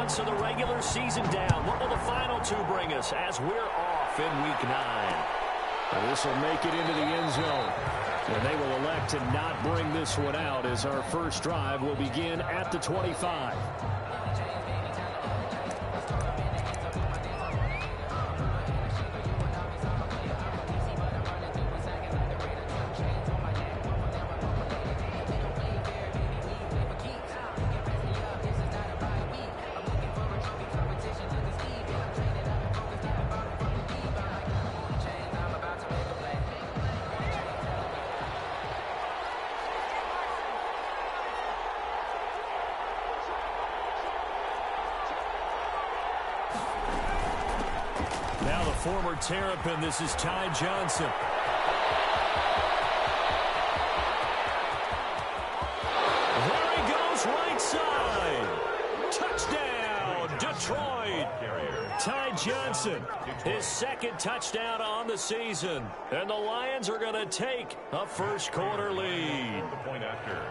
months of the regular season down. What will the final two bring us as we're off in Week 9? And this will make it into the end zone. And they will elect to not bring this one out as our first drive will begin at the 25. Now the former Terrapin, this is Ty Johnson. There he goes, right side. Touchdown, Detroit. Ty Johnson, his second touchdown on the season. And the Lions are going to take a first quarter lead. The point after.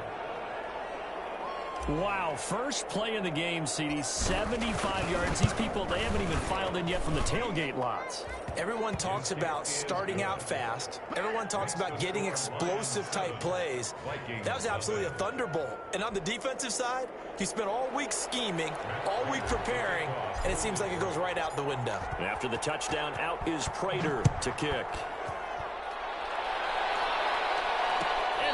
Wow, first play in the game, CD, 75 yards. These people, they haven't even filed in yet from the tailgate lots. Everyone talks about starting out fast. Everyone talks about getting explosive-type plays. That was absolutely a thunderbolt. And on the defensive side, he spent all week scheming, all week preparing, and it seems like it goes right out the window. After the touchdown, out is Prater to kick.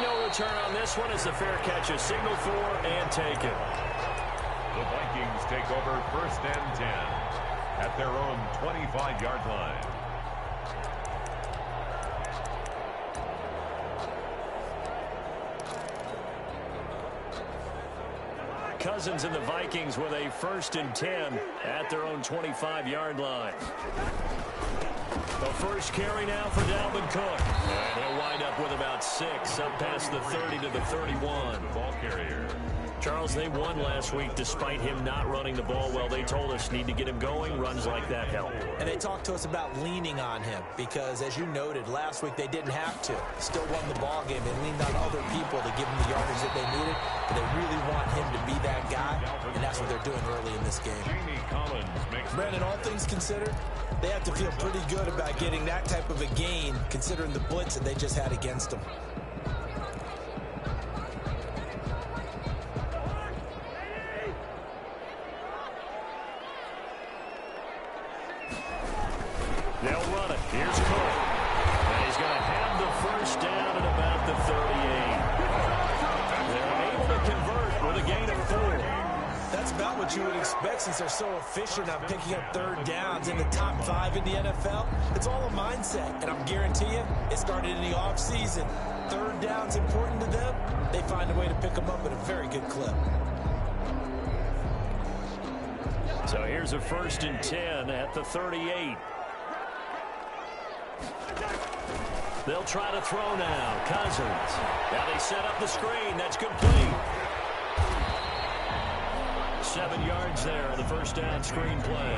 No return on this one as the fair catch is signaled for and taken. The Vikings take over first and 10 at their own 25-yard line. Cousins and the Vikings with a first and 10 at their own 25-yard line. The first carry now for Dalvin Cook. And he'll wind up with about 6 up past the 30 to the 31. Ball carrier. Charles, they won last week despite him not running the ball well. They told us need to get him going. Runs like that help. And they talked to us about leaning on him because, as you noted, last week they didn't have to. Still won the ball game. They leaned on other people to give him the yardage that they needed. But they really want him to be that guy, and that's what they're doing early in this game. Brandon, all things considered, they have to feel pretty good about getting that type of a gain considering the blitz that they just had against them. They'll run it. Here's Cook. And he's going to have the first down at about the 38. They're able to convert with a gain of 4. That's about what you would expect since they're so efficient on picking up third downs in the top 5 in the NFL. It's all a mindset, and I'm guarantee you it started in the offseason. Third down's important to them. They find a way to pick them up at a very good clip. So here's a first and 10 at the 38. They'll try to throw now. Cousins. Now they set up the screen. That's complete. 7 yards there on the first down screen play.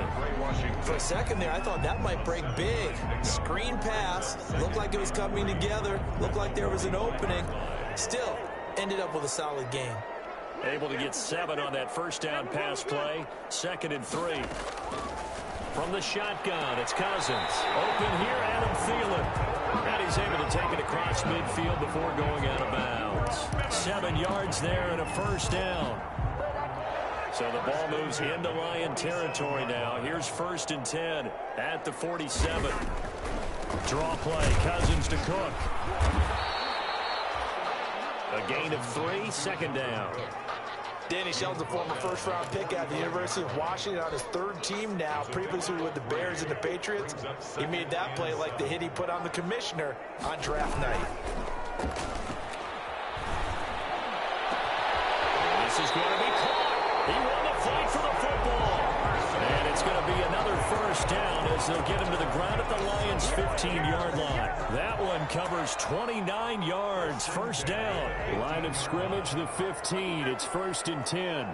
For a second there, I thought that might break big. Screen pass. Looked like it was coming together. Looked like there was an opening. Still, ended up with a solid game. Able to get 7 on that first down pass play. 2nd and 3. From the shotgun, it's Cousins. Open here, Adam Thielen. And he's able to take it across midfield before going out of bounds. 7 yards there and a first down. So the ball moves into Lion territory now. Here's first and 10 at the 47. Draw play, Cousins to Cook. A gain of 3, 2nd down. Danny Shelton's a former first-round pick out of the University of Washington on his 3rd team now, previously with the Bears and the Patriots. He made that play like the hit he put on the commissioner on draft night. This is going to be caught. He won the fight for the football. And it's going to be another first down as they'll get him to the ground at the Lions' 15-yard line. That one covers 29 yards. First down. Line of scrimmage, the 15. It's first and 10.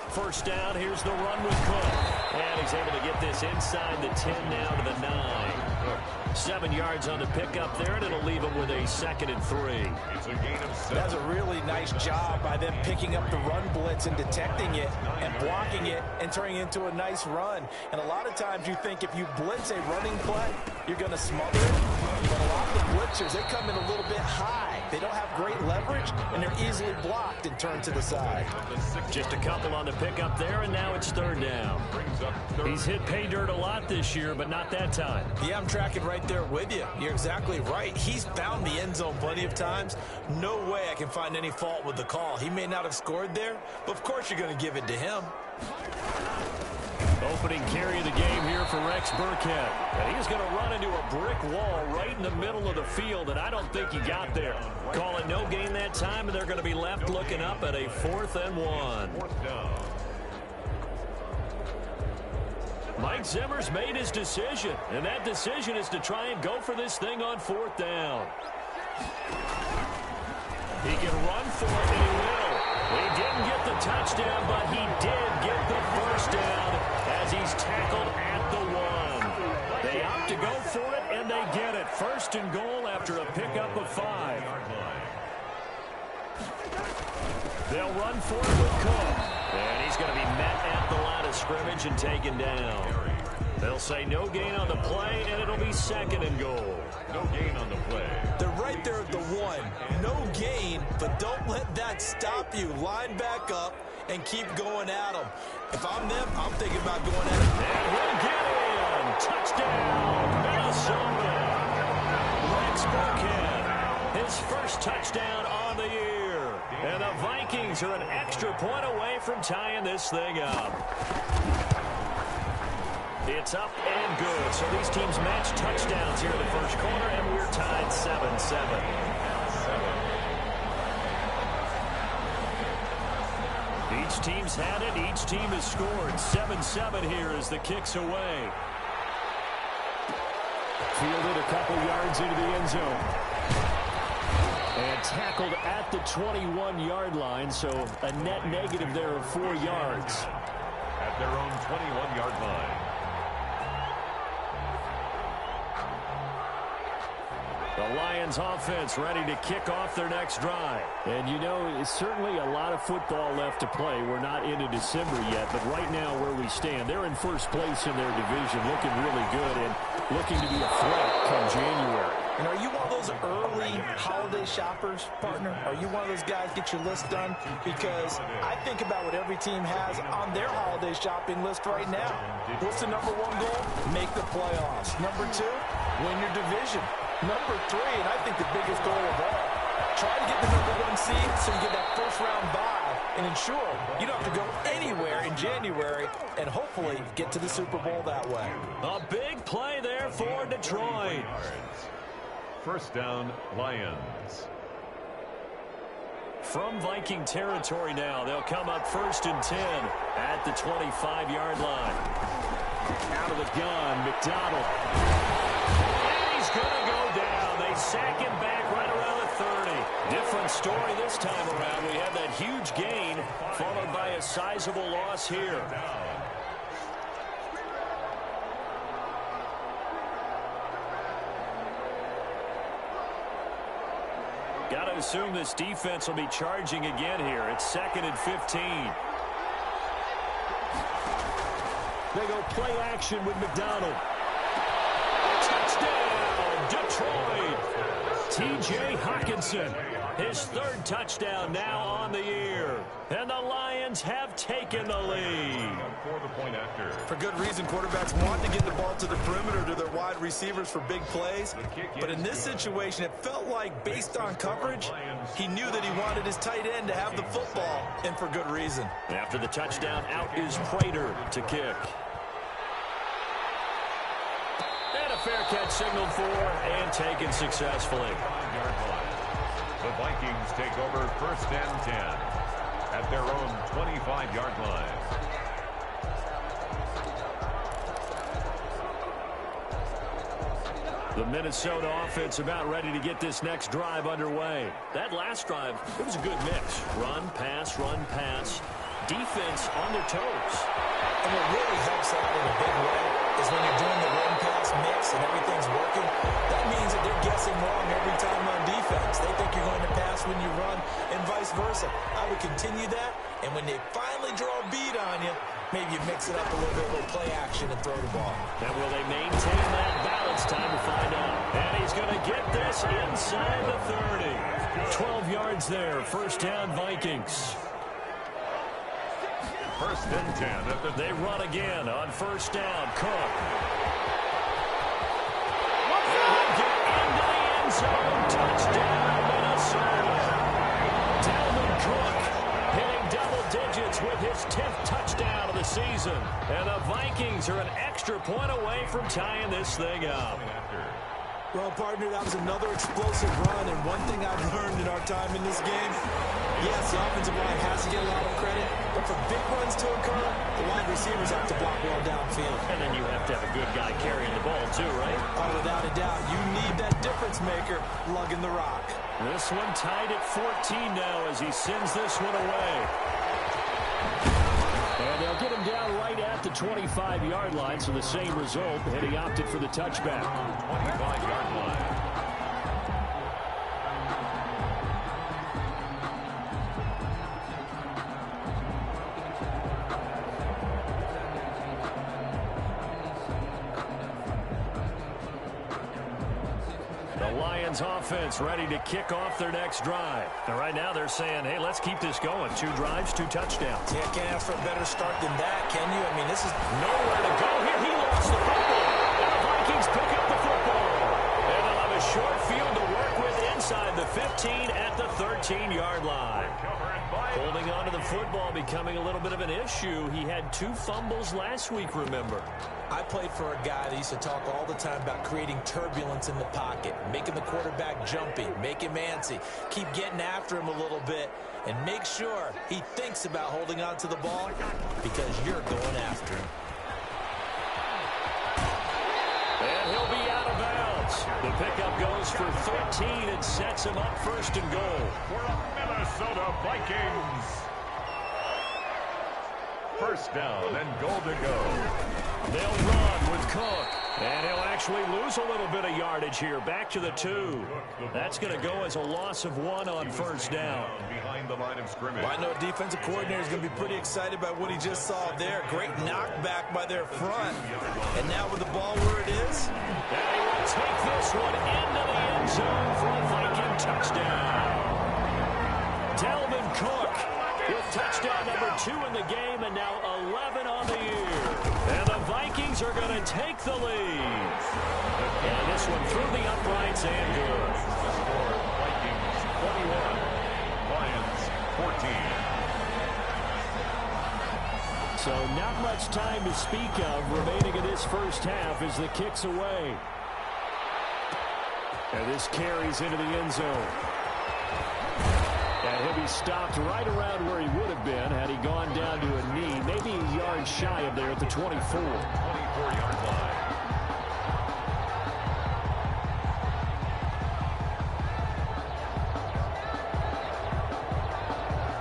First down. Here's the run with Cook. And he's able to get this inside the 10 now to the 9. 7 yards on the pickup there, and it'll leave them with a 2nd and 3. It's a gain of 7. That's a really nice job by them picking up the run blitz and detecting it and blocking it and turning it into a nice run. And a lot of times you think if you blitz a running play, you're going to smother it. But a lot of the blitzers, they come in a little bit high. They don't have great leverage, and they're easily blocked and turned to the side. Just a couple on the pickup there, and now it's 3rd down. He's hit pay dirt a lot this year, but not that time. Yeah, I'm tracking right there with you. You're exactly right. He's found the end zone plenty of times. No way I can find any fault with the call. He may not have scored there, but of course you're going to give it to him. Opening carry of the game here for Rex Burkhead. And he's going to run into a brick wall right in the middle of the field, and I don't think he got there. Call it no gain that time, and they're going to be left looking up at a 4th and 1. Mike Zimmer's made his decision, and that decision is to try and go for this thing on 4th down. He can run for it, and he will. He didn't get the touchdown, but he did get the 1st down as he's tackled at the 1. They opt to go for it, and they get it. 1st and goal after a pickup of 5. They'll run for it with Cook. And he's going to be met at the line of scrimmage and taken down. They'll say no gain on the play, and it'll be 2nd and goal. No gain on the play. They're right there at the 1. No gain, but don't let that stop you. Line back up and keep going at them. If I'm them, I'm thinking about going at them. And he'll get in. Touchdown, Minnesota. Rex Burkhead, his 1st touchdown on the year. And the Vikings are an extra point away from tying this thing up. It's up and good. So these teams match touchdowns here in the 1st quarter, and we're tied 7-7. Each team's had it. Each team has scored. 7-7 here as the kick's away. Fielded a couple yards into the end zone. And tackled at the 21-yard line, so a net negative there of 4 yards. At their own 21-yard line. The Lions offense ready to kick off their next drive. And you know, it's certainly a lot of football left to play. We're not into December yet, but right now where we stand, they're in 1st place in their division, looking really good and looking to be a threat come January. And are you one of those early holiday shoppers, partner? Are you one of those guys get your list done? Because I think about what every team has on their holiday shopping list right now. What's the #1 goal? Make the playoffs. #2, win your division. #3, and I think the biggest goal of all, try to get the #1 seed so you get that 1st-round bye and ensure you don't have to go anywhere in January and hopefully get to the Super Bowl that way. A big play there for Detroit. 1st down, Lions. From Viking territory now, they'll come up 1st and 10 at the 25-yard line. Out of the gun, McDonald. And he's going to go down. They sack him back right around the 30. Different story this time around. We have that huge gain followed by a sizable loss here. Got to assume this defense will be charging again here. It's 2nd and 15. They go play action with McDonald. Touchdown, Detroit. T.J. Hockenson, his 3rd touchdown now on the year. And the Lions have taken the lead. For the point after. For good reason, quarterbacks want to get the ball to the perimeter to their wide receivers for big plays. But in this situation, it felt like based on coverage, he knew that he wanted his tight end to have the football, and for good reason. After the touchdown, out is Prater to kick. And a fair catch signaled for and taken successfully. 5-yard line. The Vikings take over 1st and 10 at their own 25-yard line. The Minnesota offense about ready to get this next drive underway. That last drive, it was a good mix. Run, pass, defense on their toes. And it really helps out in a big way is when you're doing the run-pass mix and everything's working, that means that they're guessing wrong every time on defense. They think you're going to pass when you run and vice versa. I would continue that, and when they finally draw a beat on you, maybe you mix it up a little bit, a little play action, and throw the ball. And will they maintain that balance? Time to find out. And he's going to get this inside the 30. 12 yards there. First down, Vikings. First and 10. They run again on first down. Cook. Get into the end zone. Touchdown, Minnesota. Dalvin Cook hitting double digits with his 10th touchdown of the season. And the Vikings are an extra point away from tying this thing up. Well, partner, that was another explosive run, and one thing I've learned in our time in this game, yes, the offensive line has to get a lot of credit, but for big runs to occur, the wide receivers have to block well downfield. And then you have to have a good guy carrying the ball, too, right? Oh, without a doubt. You need that difference maker lugging the rock. This one tied at 14 now as he sends this one away. And they'll get him down right at the 25-yard line, so the same result, and he opted for the touchback. 25-yard line. Lions offense ready to kick off their next drive. And right now they're saying, hey, let's keep this going. 2 drives, 2 touchdowns. Yeah, can't ask for a better start than that, can you? I mean, this is nowhere to go here. He lost the football. And the Vikings pick up the football. And they'll have a short field to work with inside the 15 at the 13-yard line. Holding on to the football becoming a little bit of an issue. He had 2 fumbles last week, remember. I played for a guy that used to talk all the time about creating turbulence in the pocket, making the quarterback jumpy, make him antsy, keep getting after him a little bit, and make sure he thinks about holding on to the ball because you're going after him. And he'll be out of bounds. The pickup goes for 13 and sets him up first and goal. For the Minnesota Vikings. First down and goal to go. They'll run with Cook. And he'll actually lose a little bit of yardage here. Back to the 2. That's going to go as a loss of 1 on first down. Behind the line of scrimmage. Well, I know defensive coordinator is going to be pretty excited about what he just saw there. Great knockback by their front. And now with the ball where it is. And they will take this one into the end zone for a Viking touchdown. Dalvin Cook with touchdown number 2 in the game and now 11 on the year. And the Vikings are going to take the lead. And this one through the uprights and good. Vikings 21, Lions 14. So not much time to speak of remaining in this first half as the kick's away. And this carries into the end zone. And he'll be stopped right around where he would have been had he gone down to a knee, maybe a yard shy of there at the 24. 24-yard line.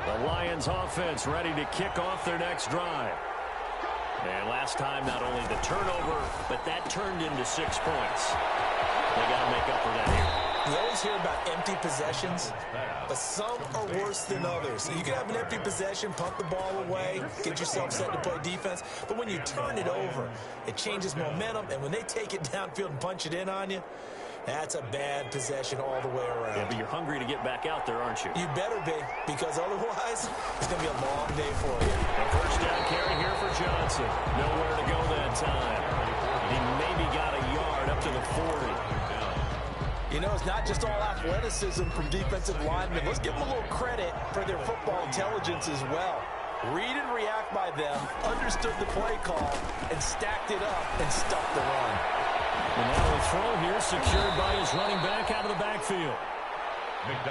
The Lions offense ready to kick off their next drive. And last time, not only the turnover, but that turned into 6 points. They got to make up for that here. You always hear about empty possessions, but some are worse than others. So you can have an empty possession, pump the ball away, get yourself set to play defense, but when you turn it over, it changes momentum, and when they take it downfield and punch it in on you, that's a bad possession all the way around. Yeah, but you're hungry to get back out there, aren't you? You better be, because otherwise, it's going to be a long day for you. A first down carry here for Johnson. Nowhere to go that time. He maybe got a yard up to the 40. You know, it's not just all athleticism from defensive linemen. Let's give them a little credit for their football intelligence as well. Read and react by them, understood the play call, and stacked it up and stuffed the run. And now a throw here secured by his running back out of the backfield.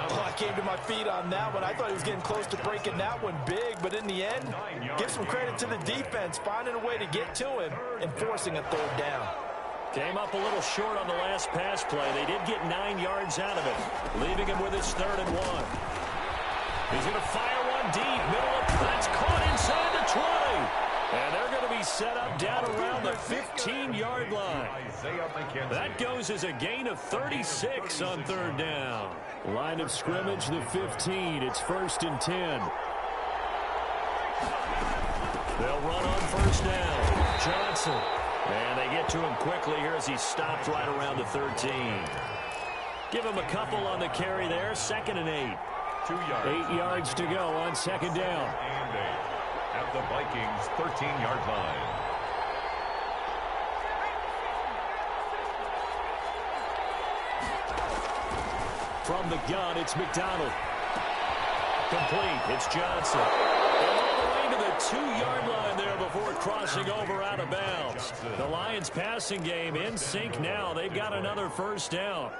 Oh, I came to my feet on that one. I thought he was getting close to breaking that one big, but in the end, give some credit to the defense, finding a way to get to him and forcing a third down. Came up a little short on the last pass play. They did get 9 yards out of it, leaving him with his 3rd and 1. He's going to fire one deep, middle of, that's caught inside the 20. And they're going to be he's set up down around the 15-yard line. That goes as a gain of 36 on third down. Line of scrimmage, the 15. It's 1st and 10. They'll run on first down. Johnson. And they get to him quickly here as he stopped right around the 13. Give him a couple on the carry there. 2nd and 8. 2 yards. 8 yards to go on 2nd down. And 8 at the Vikings' 13-yard line. From the gun, it's McDonald. Complete. It's Johnson. And all the way to the 2-yard line there before crossing over out of bounds. The Lions passing game in sync now. They've got another first down.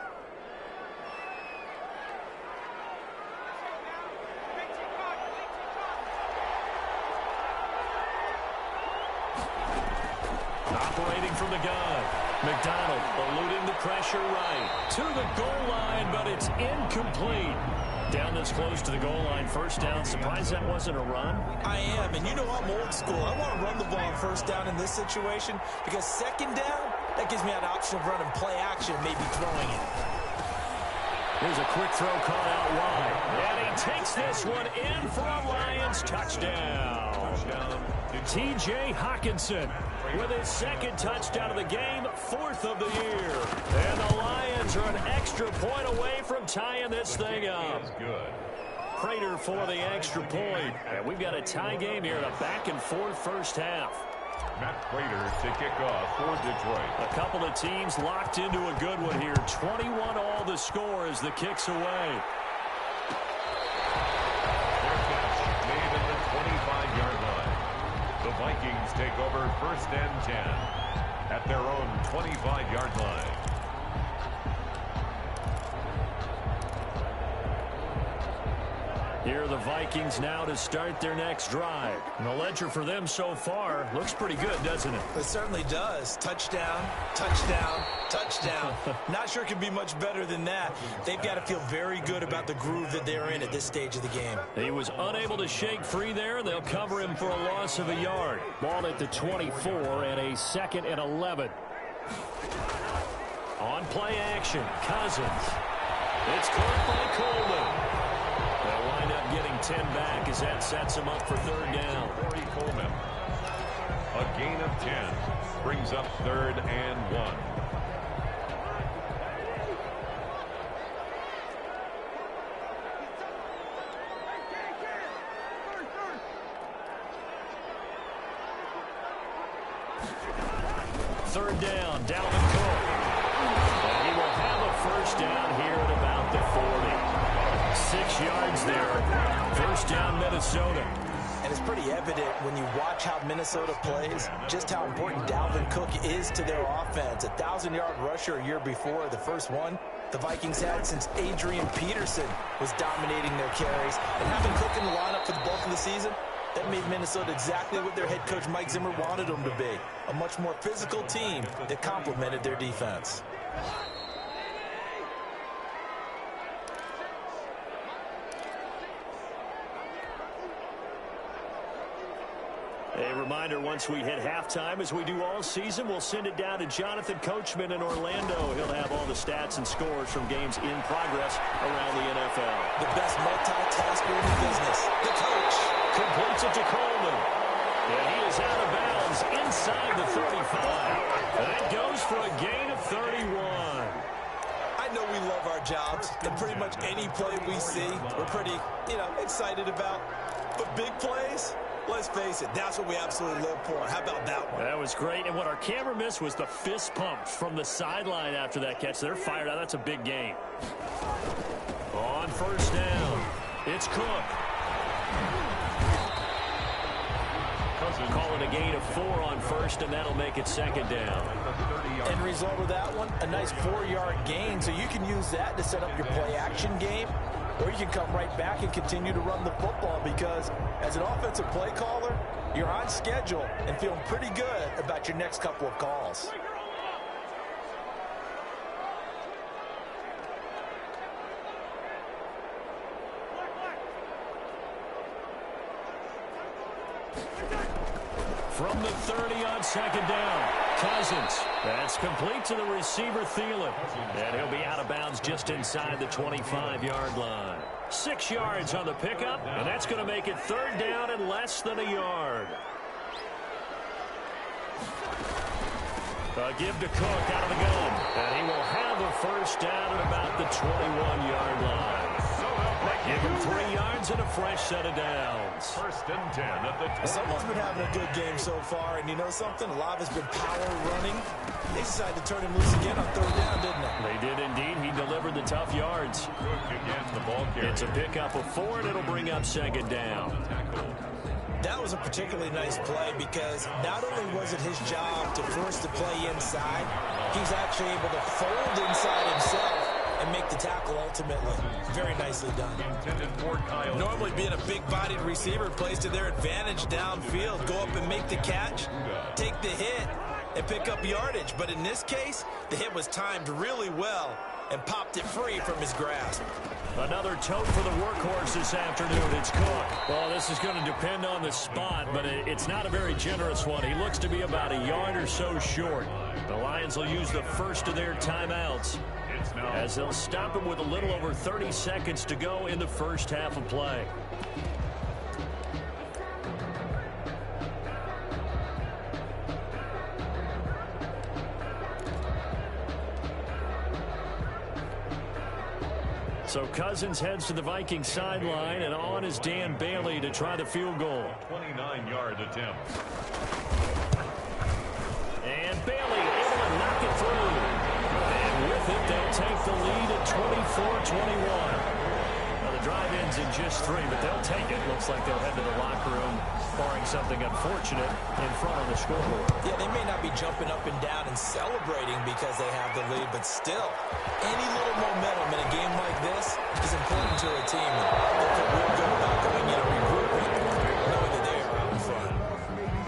Operating from the gun. McDonald eluding the pressure right. To the goal line, but it's incomplete. Down this close to the goal line, first down. Surprised that wasn't a run? I am, and you know I'm old school. I want to run the ball on first down in this situation because 2nd down, that gives me an option of running play action, maybe throwing it. Here's a quick throw caught out wide. And he takes this one in for a Lions touchdown. T.J. Hockenson with his 2nd touchdown of the game, 4th of the year. And the Lions are an extra point away from tying this thing up. Prater for the extra point. And we've got a tie game here in a back-and-forth first half. Matt Prater to kick off for Detroit. A couple of teams locked into a good one here. 21 all the score as the kick's away. Their catch made in the 25-yard line. The Vikings take over 1st and 10 at their own 25-yard line. Here are the Vikings now to start their next drive. And the ledger for them so far looks pretty good, doesn't it? It certainly does. Touchdown, touchdown, touchdown. Not sure it can be much better than that. They've got to feel very good about the groove that they're in at this stage of the game. He was unable to shake free there, and they'll cover him for a loss of a yard. Ball at the 24 and a 2nd and 11. On play action, Cousins. It's caught by Coleman. They'll wind up getting 10 back as that sets him up for 3rd down. Corey Coleman. A gain of 10 brings up 3rd and 1. Third down, Dalvin Cook. And he will have a first down here at about the 40. 6 yards there. First down, Minnesota. And it's pretty evident when you watch how Minnesota plays, just how important Dalvin Cook is to their offense. 1,000-yard rusher a year before, the first one the Vikings had since Adrian Peterson was dominating their carries. And having Cook in the lineup for the bulk of the season, that made Minnesota exactly what their head coach Mike Zimmer wanted them to be. A much more physical team that complemented their defense. A reminder, once we hit halftime, as we do all season, we'll send it down to Jonathan Coachman in Orlando. He'll have all the stats and scores from games in progress around the NFL. The best multitasker in the business, the coach. Completes it to Coleman. And he is out of bounds inside the 35. That goes for a gain of 31. I know we love our jobs, and pretty much any play we see, we're pretty, excited about. But big plays, let's face it, that's what we absolutely live for. How about that one? That was great. And what our camera missed was the fist pump from the sideline after that catch. They're fired out. That's a big gain. On first down, it's Cook. Call it a gain of 4 on first, and that'll make it 2nd down. End result of that one, a nice 4-yard gain, so you can use that to set up your play-action game, or you can come right back and continue to run the football because as an offensive play caller, you're on schedule and feeling pretty good about your next couple of calls. From the 30 on second down. Cousins. That's complete to the receiver, Thielen. And he'll be out of bounds just inside the 25-yard line. 6 yards on the pickup, and that's going to make it third down and less than a yard. A give to Cook out of the gun. And he will have a first down at about the 21-yard line. Give him 3 yards and a fresh set of downs. First and 10 at the 20. Someone's been having a good game so far, and you know something? A lot of it's been power running. They decided to turn him loose again on third down, didn't they? They did indeed. He delivered the tough yards. Cook again, the ball carrier. It's a pickup of 4, and it'll bring up second down. That was a particularly nice play because not only was it his job to force the play inside, he's actually able to fold inside himself and make the tackle ultimately. Very nicely done. Normally being a big-bodied receiver plays to their advantage downfield. Go up and make the catch, take the hit, and pick up yardage. But in this case, the hit was timed really well and popped it free from his grasp. Another tote for the workhorse this afternoon. It's Cook. Well, this is going to depend on the spot, but it's not a very generous one. He looks to be about a yard or so short. The Lions will use the first of their timeouts as they'll stop him with a little over 30 seconds to go in the first half of play. So Cousins heads to the Vikings sideline, and on is Dan Bailey to try the field goal. 29-yard attempt. And Bailey able to knock it through. And with it, they'll take the lead at 24-21. Now the drive ends in just 3, but they'll take it. Looks like they'll head to the locker room, barring something unfortunate in front of the scoreboard. Yeah, they may not be jumping up and down and celebrating because they have the lead, but still, any little momentum in a game like this is important to a team. They'll feel real good about going in and regrouping, knowing that they are out in front.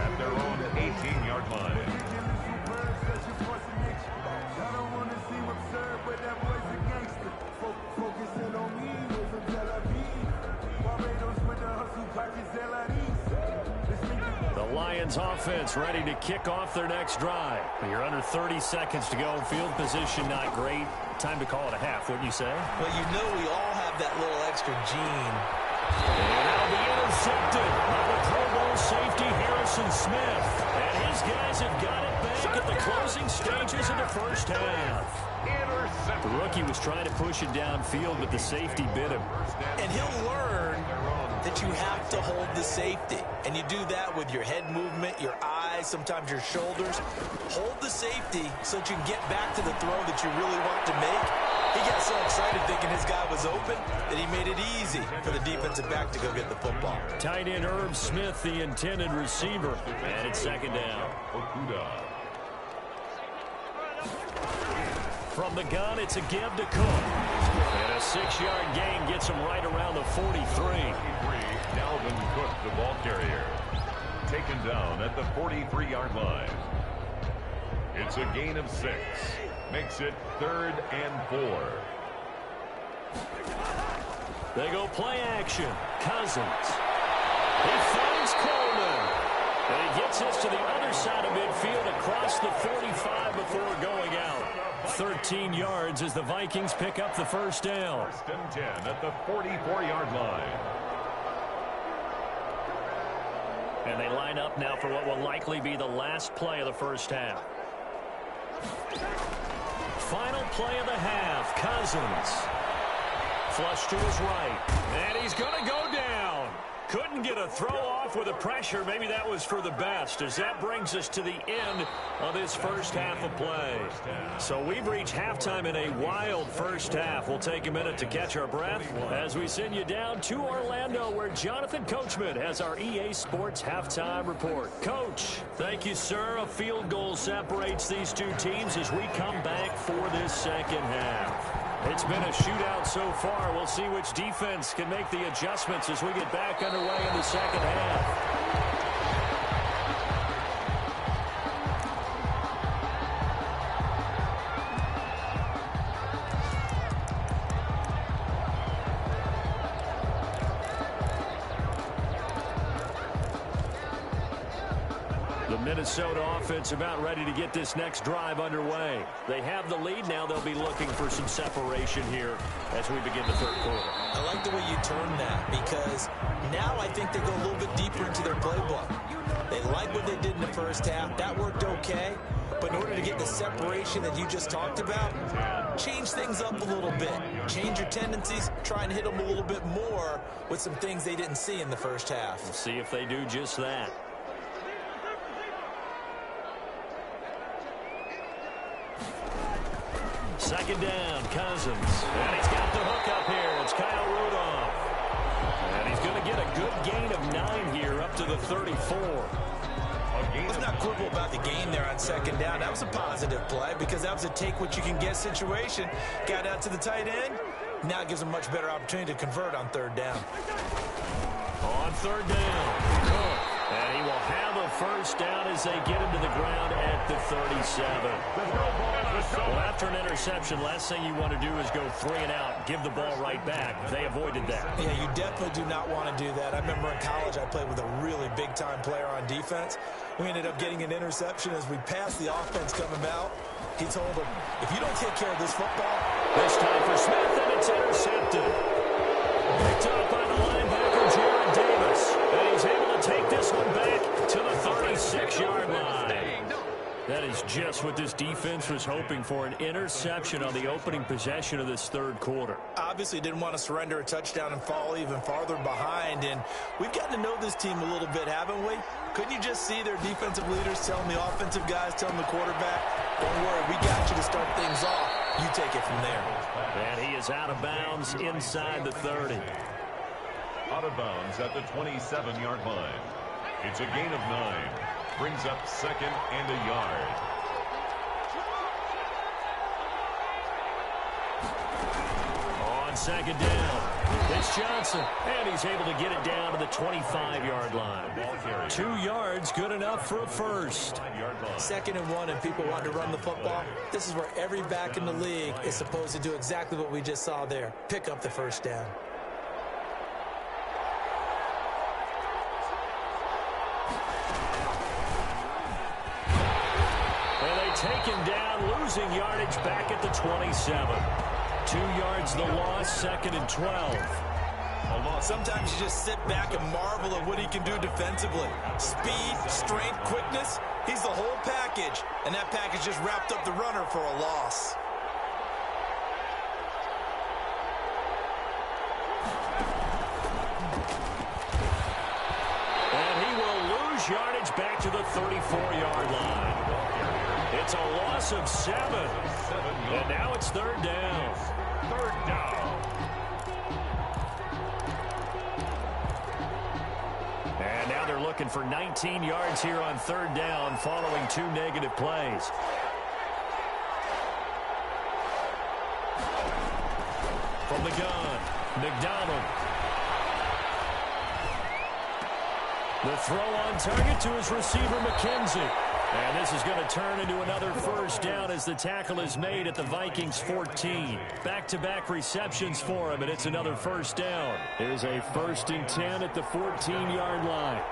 At their own 18-yard line. The Lions offense ready to kick off their next drive. You're under 30 seconds to go. Field position not great. Time to call it a half, wouldn't you say? Well, you know we all have that little extra gene. And that'll be intercepted by the Pro Bowl safety Harrison Smith. And his guys have got it back at the closing stages of the first half. The rookie was trying to push it downfield, but the safety bit him. And he'll learn that you have to hold the safety. And you do that with your head movement, your eyes, sometimes your shoulders. Hold the safety so that you can get back to the throw that you really want to make. He got so excited thinking his guy was open that he made it easy for the defensive back to go get the football. Tight end Herb Smith, the intended receiver. And it's second down. From the gun, it's a give to Cook. And a 6-yard gain gets him right around the 43. Dalvin Cook, the ball carrier. Taken down at the 43-yard line. It's a gain of 6. Makes it 3rd and 4. They go play action. Cousins. He finds Coleman. And he gets us to the other side of midfield across the 45 before going out. 13 yards as the Vikings pick up the first down. First and 10 at the 44-yard line. And they line up now for what will likely be the last play of the first half. Final play of the half. Cousins. Flush to his right. And he's going to go down. Couldn't get a throw off with the pressure. Maybe that was for the best, as that brings us to the end of this first half of play. So we've reached halftime in a wild first half. We'll take a minute to catch our breath as we send you down to Orlando, where Jonathan Coachman has our EA Sports halftime report. Coach, thank you, sir. A field goal separates these two teams as we come back for this second half. It's been a shootout so far. We'll see which defense can make the adjustments as we get back underway in the second half. The Minnesota offense about ready to get this next drive underway. They have the lead. Now they'll be looking for some separation here as we begin the third quarter. I like the way you turned that, because now I think they go a little bit deeper into their playbook. They like what they did in the first half. That worked okay. But in order to get the separation that you just talked about, change things up a little bit. Change your tendencies. Try and hit them a little bit more with some things they didn't see in the first half. We'll see if they do just that. Second down, Cousins. And he's got the hook up here. It's Kyle Rudolph. And he's going to get a good gain of 9 here up to the 34. Let's not quibble about the gain there on second down. That was a positive play because that was a take-what-you-can-get situation. Got out to the tight end. Now it gives him a much better opportunity to convert on third down. On third down, Cook. And he will have a first down as they get him to the ground at the 37. Well, after an interception, last thing you want to do is go 3 and out, give the ball right back. They avoided that. Yeah, you definitely do not want to do that. I remember in college I played with a really big-time player on defense. We ended up getting an interception as we passed the offense coming out. He told him, if you don't take care of this football. This time for Smith, and it's intercepted. Picked up by the linebacker, Jared Davis. And he's able to take this one back to the 36-yard line. That is just what this defense was hoping for, an interception on the opening possession of this third quarter. Obviously didn't want to surrender a touchdown and fall even farther behind. And we've gotten to know this team a little bit, haven't we? Couldn't you just see their defensive leaders telling the offensive guys, telling the quarterback, don't worry, we got you to start things off. You take it from there. And he is out of bounds inside the 30. Out of bounds at the 27-yard line. It's a gain of 9. Brings up second and a yard. On second down, it's Johnson. And he's able to get it down to the 25-yard line. 2 yards, good enough for a first. 2nd and 1, and people want to run the football. This is where every back in the league is supposed to do exactly what we just saw there. Pick up the first down. Taken down, losing yardage back at the 27. 2 yards the loss, 2nd and 12. Sometimes you just sit back and marvel at what he can do defensively. Speed, strength, quickness, he's the whole package. And that package just wrapped up the runner for a loss. And he will lose yardage back to the 34-yard line. It's a loss of 7. And now it's third down. Third down. And now they're looking for 19 yards here on third down following 2 negative plays. From the gun, McDonald. The throw on target to his receiver, McKenzie. And this is going to turn into another first down as the tackle is made at the Vikings 14. Back-to-back receptions for him, and it's another first down. Here's a 1st and 10 at the 14-yard line.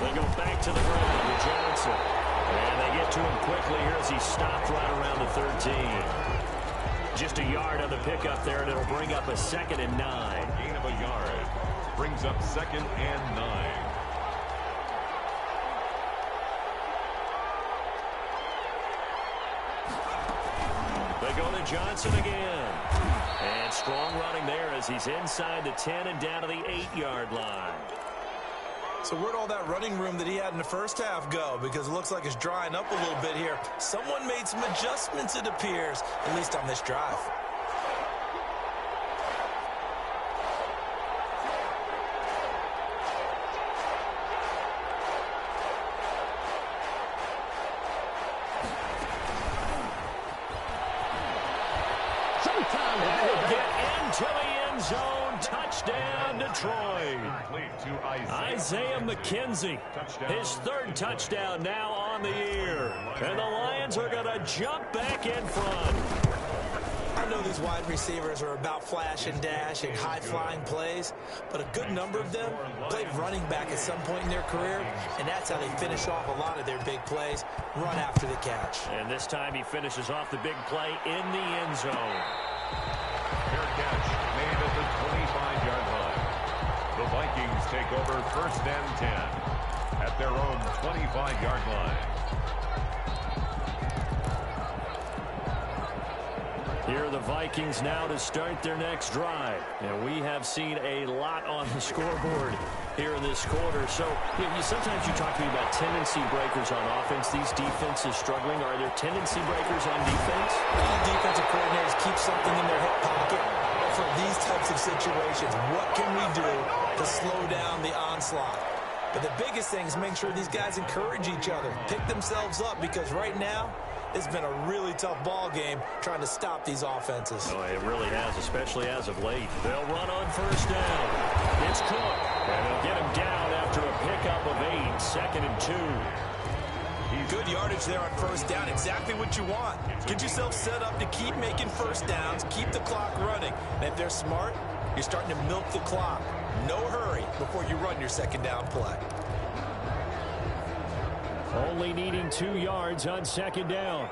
They go back to the ground with Johnson. And they get to him quickly here as he stopped right around the 13. Just a yard on the pickup there, and it'll bring up a 2nd and 9. Gain of a yard. Brings up 2nd and 9. They go to Johnson again. And strong running there as he's inside the 10 and down to the 8-yard line. So where'd all that running room that he had in the first half go? Because it looks like it's drying up a little bit here. Someone made some adjustments, it appears, at least on this drive. Detroit. Isaiah McKenzie, his 3rd touchdown now on the year. And the Lions are going to jump back in front. I I know these wide receivers are about flash and dash and high-flying plays, but a good number of them played running back at some point in their career, and that's how they finish off a lot of their big plays, run after the catch. And this time he finishes off the big play in the end zone. Fair catch made at the 25-yard line. The Vikings take over 1st and 10 at their own 25-yard line. Here are the Vikings now to start their next drive. And we have seen a lot on the scoreboard here in this quarter. So sometimes you talk to me about tendency breakers on offense. These defenses struggling. Are there tendency breakers on defense? All defensive coordinators keep something in their hip pocket for these types of situations. What can we do to slow down the onslaught? But the biggest thing is make sure these guys encourage each other, pick themselves up, because right now it's been a really tough ball game trying to stop these offenses. Oh, it really has, especially as of late. They'll run on 1st down. It's Cook, and they'll get him down after a pickup of 8, 2nd and 2. Good yardage there on 1st down, exactly what you want. Get yourself set up to keep making 1st downs, keep the clock running. And if they're smart, you're starting to milk the clock. No hurry before you run your 2nd down play. Only needing 2 yards on 2nd down.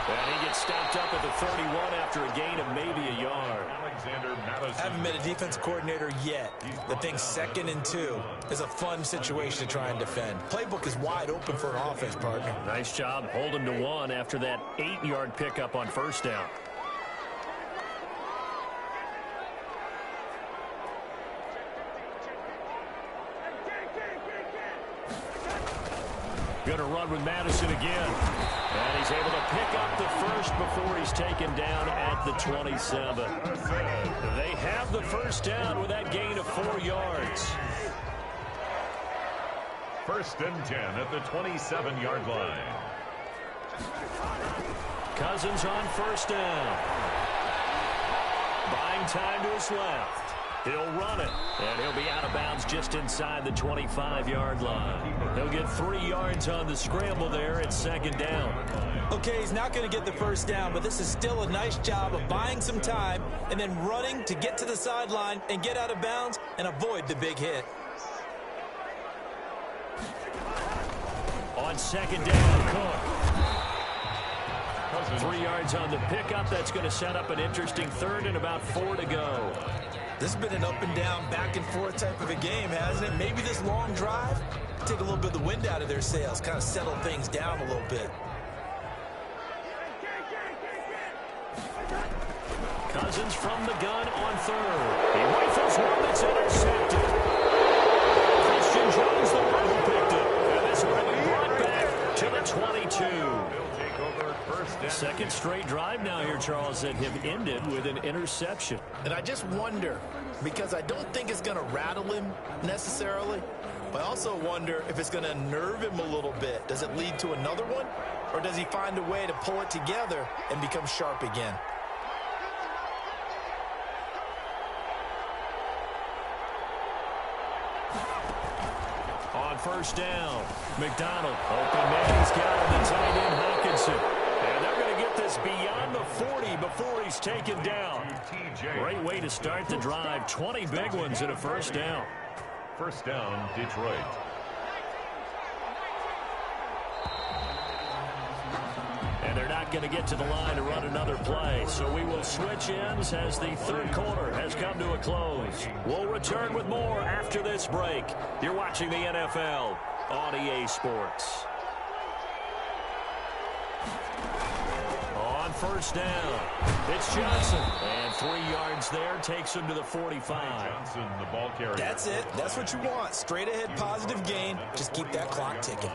And he gets stopped up at the 31 after a gain of maybe a yard. Haven't met a defense coordinator yet that thinks 2nd and 2 is a fun situation to try and defend. Playbook is wide open for an offense, partner. Nice job holding to 1 after that 8-yard pickup on 1st down. Going to run with Madison again. And he's able to pick up the 1st before he's taken down at the 27. They have the 1st down with that gain of 4 yards. 1st and 10 at the 27-yard line. Cousins on 1st down. Buying time to his left. He'll run it, and he'll be out of bounds just inside the 25-yard line. He'll get 3 yards on the scramble there at 2nd down. Okay, he's not going to get the 1st down, but this is still a nice job of buying some time and then running to get to the sideline and get out of bounds and avoid the big hit. On 2nd down, Cook. 3 yards on the pickup. That's going to set up an interesting 3rd and about 4 to go. This has been an up and down, back and forth type of a game, hasn't it? Maybe this long drive take a little bit of the wind out of their sails, kind of settle things down a little bit. Cousins from the gun on 3rd. He rifles one that's intercepted. Christian Jones, the one who picked it. And this will be brought back to the 22. 2nd straight drive now here, Charles, that have ended with an interception. And I just wonder, because I don't think it's going to rattle him necessarily, but I also wonder if it's going to nerve him a little bit. Does it lead to another one? Or does he find a way to pull it together and become sharp again? On 1st down, McDonald, open man, he's got him, the tight end Hawkinson. And they're going to get this beyond the 40 before he's taken down. Great way to start the drive. 20 big ones and a 1st down. 1st down, Detroit. And they're not going to get to the line to run another play. So we will switch ends as the 3rd quarter has come to a close. We'll return with more after this break. You're watching the NFL on EA Sports. On 1st down, it's Johnson. And 3 yards there takes him to the 45. Johnson, the ball carrier. That's it. That's what you want. Straight ahead, positive gain. Just keep that clock ticking.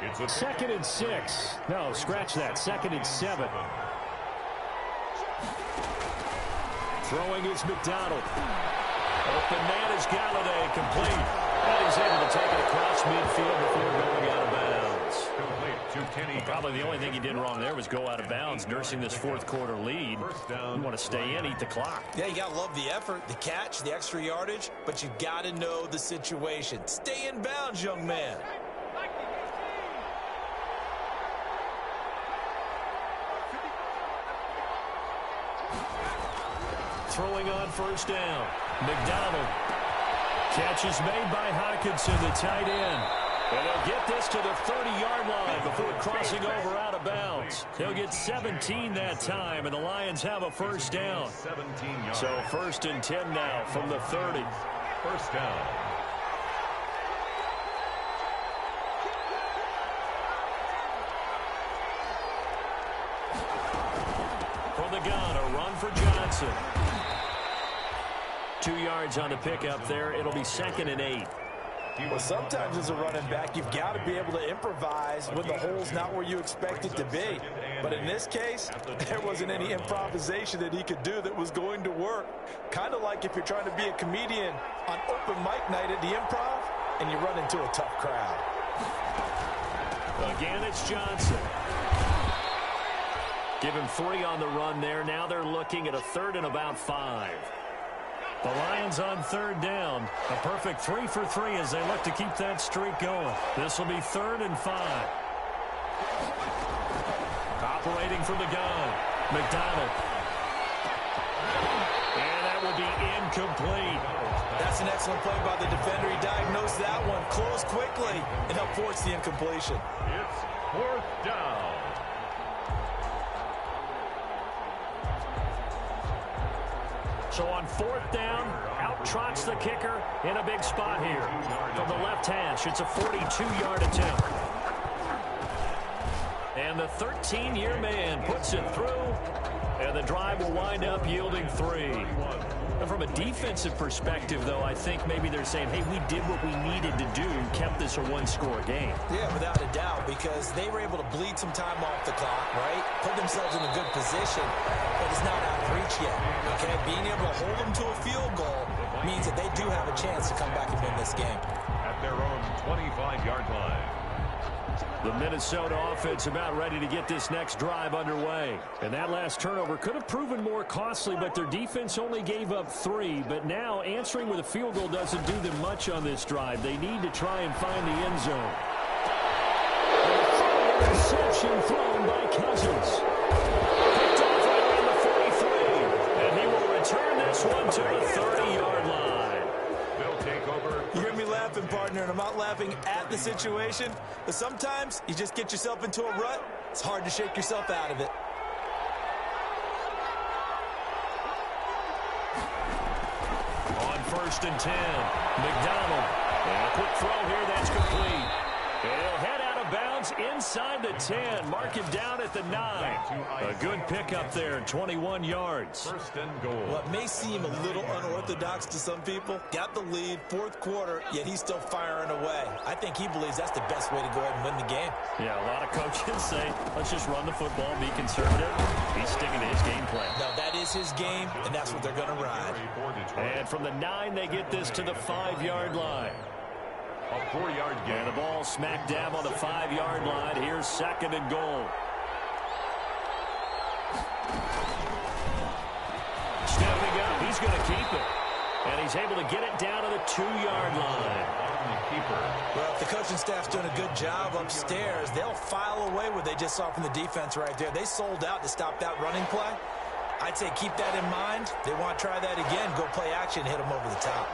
It's a 2nd and 6. No, scratch that. 2nd and 7. Throwing is McDonald. Open man is Galladay, complete. And he's able to take it across midfield before going out of bounds. Probably the only thing he did wrong there was go out of bounds, nursing this 4th quarter lead. You want to stay in, eat the clock. Yeah, you got to love the effort, the catch, the extra yardage, but you got to know the situation. Stay in bounds, young man. throwing on first down. McDonald. Catch is made by Hockenson, the tight end. And they'll get this to the 30-yard line before crossing over out of bounds. They'll get 17 that time, and the Lions have a first down. 17 yards. So 1st and 10 now from the 30. First down. From the gun, a run for Johnson. 2 yards on the pickup there. It'll be 2nd and 8. Well, sometimes as a running back, you've got to be able to improvise when the hole's not where you expect it to be. But in this case, there wasn't any improvisation that he could do that was going to work. Kind of like if you're trying to be a comedian on open mic night at the Improv and you run into a tough crowd. Again, it's Johnson. Give him 3 on the run there. Now they're looking at a 3rd and about 5. The Lions on 3rd down. A perfect 3 for 3 as they look to keep that streak going. This will be 3rd and 5. Operating from the gun. McDonald. And that will be incomplete. That's an excellent play by the defender. He diagnosed that one, closed quickly, and helped force the incompletion. It's 4th down. So on 4th down, out trots the kicker in a big spot here. From the left hash, it's a 42-yard attempt. And the 13-year man puts it through, and the drive will wind up yielding 3. And from a defensive perspective, though, I think maybe they're saying, hey, we did what we needed to do, kept this a one-score game. Yeah, without a doubt, because they were able to bleed some time off the clock, right? Put themselves in a good position, but it's not out of reach yet, okay? Being able to hold them to a field goal means that they do have a chance to come back and win this game. At their own 25-yard line. The Minnesota offense about ready to get this next drive underway. And that last turnover could have proven more costly, but their defense only gave up 3. But now answering with a field goal doesn't do them much on this drive. They need to try and find the end zone. Interception thrown by Cousins. Picked off right around the 43. And he will return this one to the 30-yard line. They'll take over. You hear me laughing, partner, and I'm not laughing at the situation, but sometimes you just get yourself into a rut. It's hard to shake yourself out of it. On 1st and 10, McDonald. And a quick throw here, that's complete. And he'll head out of bounds inside the 10. Mark him down at the 9. A good pickup there, 21 yards. 1st and goal. What may seem a little unorthodox to some people, got the lead, 4th quarter, yet he's still firing away. I think he believes that's the best way to go ahead and win the game. Yeah, a lot of coaches say, let's just run the football, be conservative. He's sticking to his game plan. No, that is his game, and that's what they're going to ride. And from the 9, they get this to the 5-yard line. A 4-yard gain. And the ball smack dab on the 5-yard line. Here's 2nd and goal. Stepping up, he's going to keep it. And he's able to get it down to the 2-yard line. Well, if the coaching staff's doing a good job upstairs, they'll file away what they just saw from the defense right there. They sold out to stop that running play. I'd say keep that in mind. They want to try that again. Go play action, hit them over the top.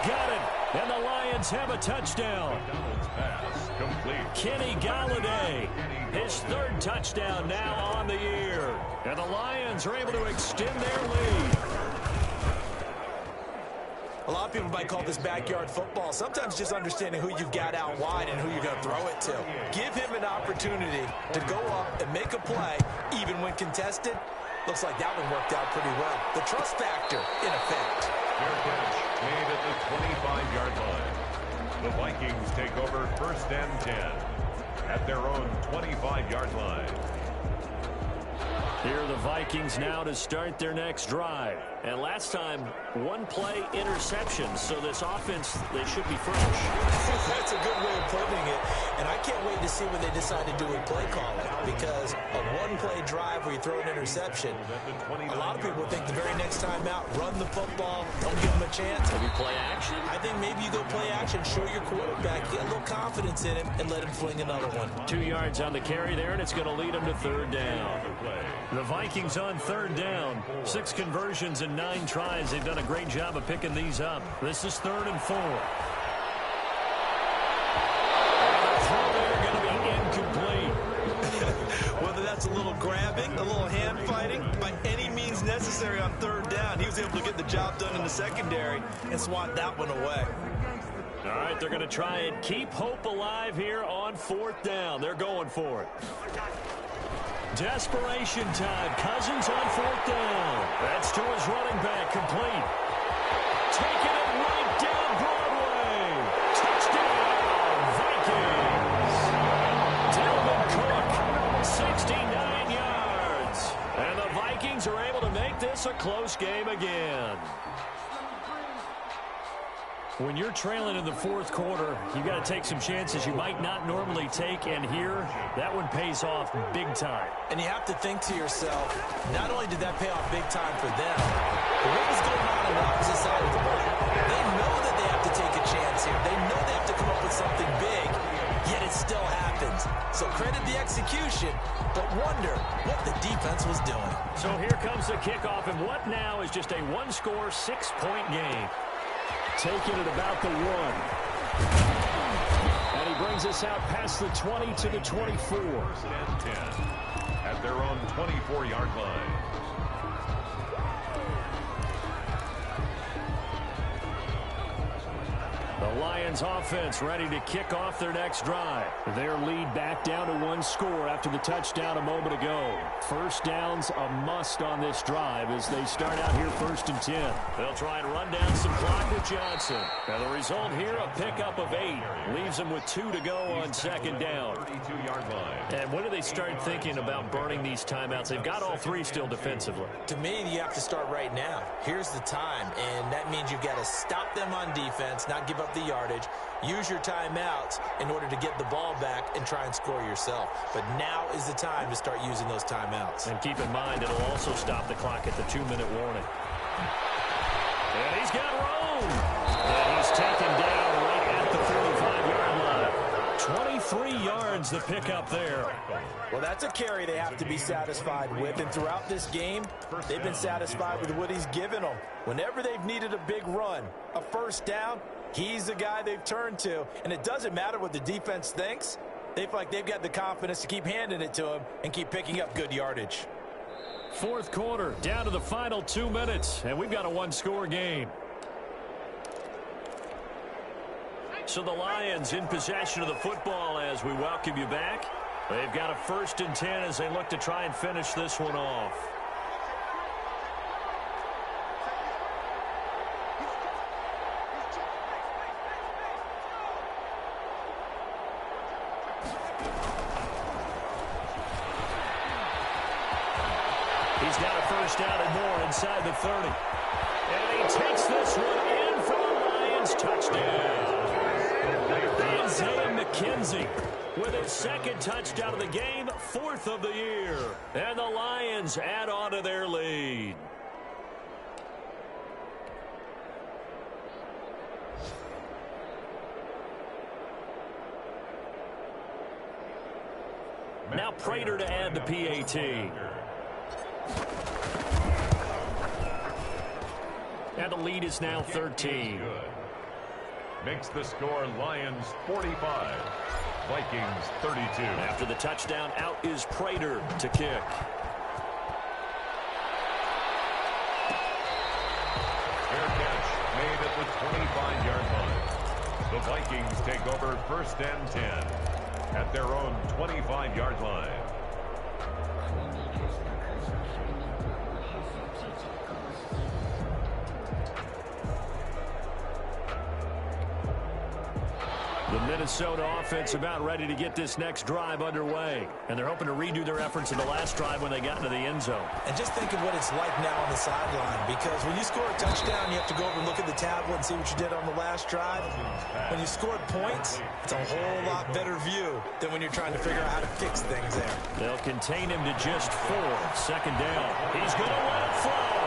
Got it, and the Lions have a touchdown. Pass complete. Kenny Galladay, his 3rd touchdown now on the year. And the Lions are able to extend their lead. A lot of people might call this backyard football. Sometimes just understanding who you've got out wide and who you're going to throw it to. Give him an opportunity to go up and make a play, even when contested. Looks like that one worked out pretty well. The trust factor in effect. Fair catch made at the 25-yard line. The Vikings take over 1st and 10 at their own 25-yard line. Here are the Vikings now to start their next drive. And last time, one-play interception. So this offense, they should be fresh. That's a good way of putting it. And I can't wait to see what they decide to do with play calling. Because a one-play drive where you throw an interception, a lot of people think the very next time out, run the football, don't give them a chance. Maybe play action? I think maybe you go play action, show your quarterback, get a little confidence in him, and let him fling another one. 2 yards on the carry there, and it's going to lead him to third down. The Vikings on third down. 6 conversions and 9 tries. They've done a great job of picking these up. This is 3rd and 4. The throw there going to be incomplete. Whether that's a little grabbing, a little hand fighting, by any means necessary on third down, he was able to get the job done in the secondary and swat that one away. All right, they're going to try and keep hope alive here on 4th down. They're going for it. Desperation time. Cousins on 4th down. That's to his running back. Complete. Taking it right down Broadway. Touchdown, Vikings. Dalvin Cook, 69 yards. And the Vikings are able to make this a close game again. When you're trailing in the 4th quarter, you've got to take some chances you might not normally take, and here, that one pays off big time. And you have to think to yourself, not only did that pay off big time for them, but what was going on the opposite side of the ball? They know that they have to take a chance here. They know they have to come up with something big, yet it still happens. So credit the execution, but wonder what the defense was doing. So here comes the kickoff, and what now is just a one-score, 6-point game. Taking it about the 1. And he brings us out past the 20 to the 24. 10 at their own 24-yard line. The Lions offense ready to kick off their next drive. Their lead back down to 1 score after the touchdown a moment ago. First down's a must on this drive as they start out here 1st and 10. They'll try and run down some clock with Johnson. And the result here, a pickup of 8. Leaves them with 2 to go on 2nd down. 32-yard line. And when do they start thinking about burning these timeouts? They've got all 3 still defensively. To me, you have to start right now. Here's the time, and that means you've got to stop them on defense, not give up the yardage, use your timeouts in order to get the ball back and try and score yourself. But now is the time to start using those timeouts. And keep in mind, it'll also stop the clock at the 2-minute warning. And he's got room. And he's taken down right at the 45-yard line. 23 yards the pickup there. Well, that's a carry they have to be satisfied with. And throughout this game, they've been satisfied with what he's given them. Whenever they've needed a big run, a first down, he's the guy they've turned to. And it doesn't matter what the defense thinks. They feel like they've got the confidence to keep handing it to him and keep picking up good yardage. 4th quarter, down to the final 2 minutes, and we've got a 1-score game. So the Lions in possession of the football as we welcome you back. They've got a 1st and 10 as they look to try and finish this one off. He's got a first down and more inside the 30. And he takes this one in for the Lions touchdown. Isaiah McKenzie with his 2nd touchdown of the game, 4th of the year. And the Lions add on to their lead. Now Prater to add the PAT. And the lead is now 13. Makes the score Lions 45, Vikings 32. After the touchdown, out is Prater to kick. Fair catch made at the 25-yard line. The Vikings take over 1st and 10 at their own 25-yard line. The Minnesota offense about ready to get this next drive underway. And they're hoping to redo their efforts in the last drive when they got into the end zone. And just think of what it's like now on the sideline, because when you score a touchdown, you have to go over and look at the tablet and see what you did on the last drive. When you scored points, it's a whole lot better view than when you're trying to figure out how to fix things there. They'll contain him to just 4. Second down. He's going to let it fly.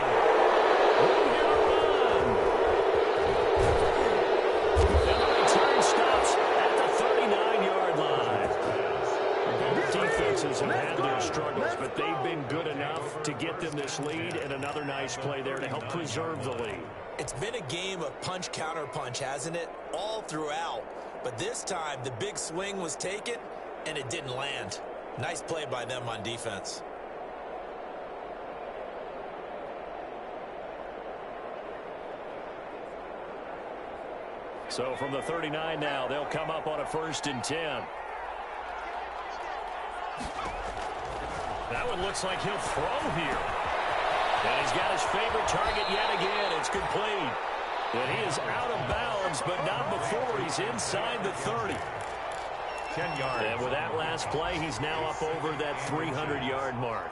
Room here to run. And the return stops at the 39-yard line. Both defenses have had their struggles, but they've been good enough to get them this lead, and another nice play there to help preserve the lead. It's been a game of punch-counter-punch, hasn't it? All throughout. But this time, the big swing was taken, and it didn't land. Nice play by them on defense. So from the 39 now, they'll come up on a 1st and 10. That one looks like he'll throw here. And he's got his favorite target yet again. It's complete. And he is out of bounds, but not before he's inside the 30. 10 yards. And with that last play, he's now up over that 300-yard mark.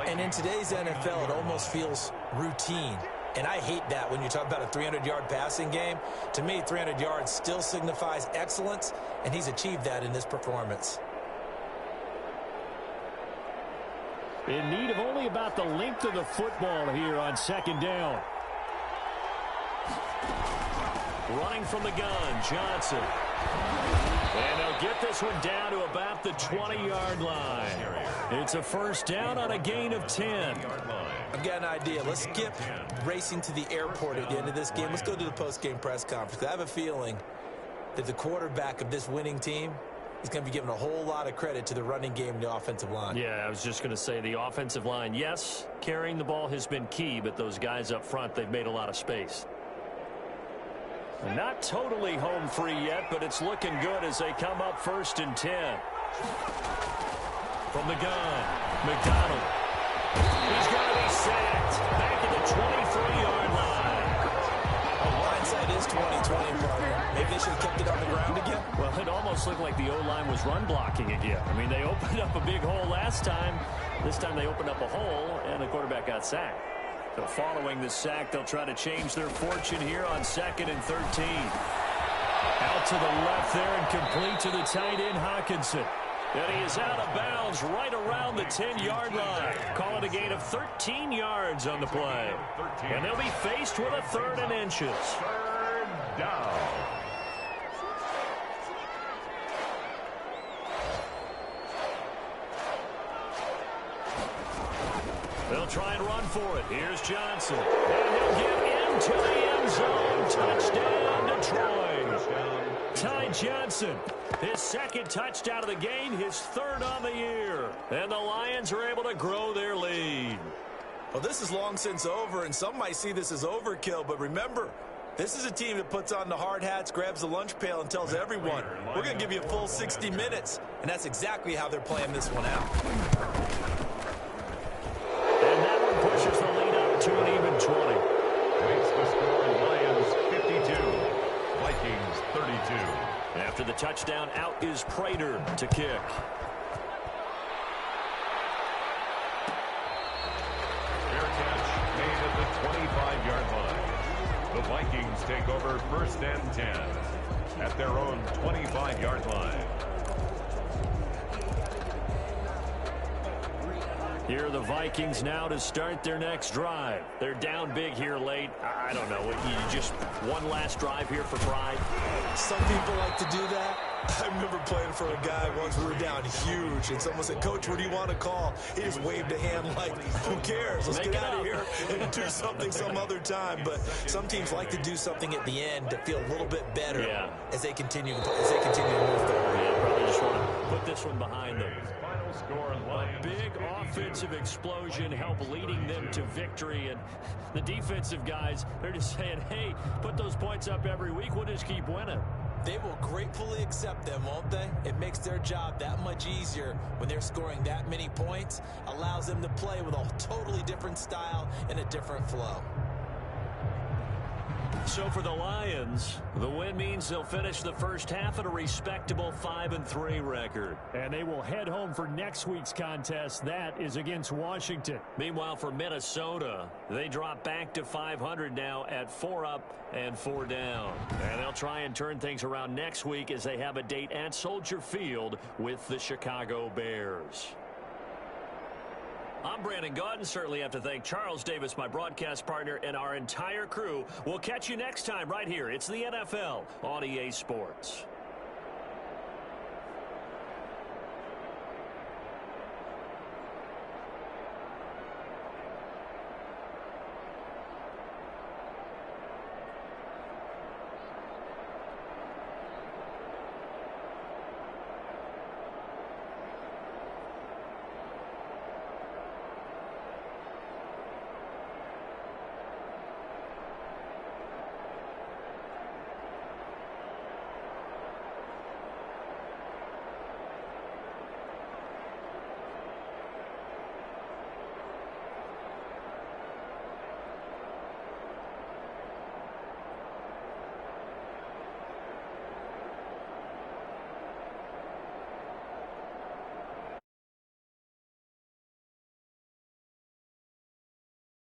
And in today's NFL, it almost feels routine. And I hate that when you talk about a 300-yard passing game. To me, 300 yards still signifies excellence, and he's achieved that in this performance. In need of only about the length of the football here on 2nd down. Running from the gun, Johnson. And they'll get this one down to about the 20-yard line. It's a 1st down on a gain of 10. I've got an idea. Let's skip racing to the airport at the end of this game. Let's go to the post-game press conference. I have a feeling that the quarterback of this winning team is going to be given a whole lot of credit to the running game and the offensive line. Yeah, I was just going to say the offensive line, yes, carrying the ball has been key, but those guys up front, they've made a lot of space. Not totally home free yet, but it's looking good as they come up 1st and 10. From the gun, McDonald. He's going to be sacked back at the 23-yard line. Hindsight is 20/20, partner. Maybe they should have kept it on the ground again. Well, it almost looked like the O-line was run blocking again. I mean, they opened up a big hole last time. This time they opened up a hole, and the quarterback got sacked. So following the sack, they'll try to change their fortune here on 2nd and 13. Out to the left there and complete to the tight end, Hawkinson. And he is out of bounds right around the 10-yard line. Call it a gain of 13 yards on the play. And they'll be faced with a 3rd and inches. 3rd down. They'll try and run for it. Here's Johnson. And he'll get into the end zone. Touchdown, Detroit. Ty Johnson, his 2nd touchdown of the game, his 3rd on the year. And the Lions are able to grow their lead. Well, this is long since over, and some might see this as overkill, but remember, this is a team that puts on the hard hats, grabs the lunch pail, and tells everyone, we're going to give you a full 60 minutes. And that's exactly how they're playing this one out. And that one pushes the lead up to an even 20. Makes the score Lions 52, Vikings 32. After the touchdown, out is Prater to kick. Fair catch made at the 25-yard line. The Vikings take over 1st and 10 at their own 25-yard line. Here are the Vikings now to start their next drive. They're down big here late. I don't know. You just one last drive here for pride? Some people like to do that. I remember playing for a guy once. We were down huge, and someone said, Coach, what do you want to call? He just waved a hand like, who cares? Let's get out of here and do something some other time. But some teams like to do something at the end to feel a little bit better as they continue to move forward. Yeah, probably just want to put this one behind them. Final score, Lions. Big offensive explosion help leading them to victory. And the defensive guys, they're just saying, hey, put those points up every week. We'll just keep winning. They will gratefully accept them, won't they? It makes their job that much easier when they're scoring that many points. Allows them to play with a totally different style and a different flow. So for the Lions, the win means they'll finish the first half at a respectable 5-3 record. And they will head home for next week's contest. That is against Washington. Meanwhile, for Minnesota, they drop back to 500 now at 4 up and 4 down. And they'll try and turn things around next week as they have a date at Soldier Field with the Chicago Bears. I'm Brandon Gaudin. Certainly have to thank Charles Davis, my broadcast partner, and our entire crew. We'll catch you next time right here. It's the NFL on EA Sports.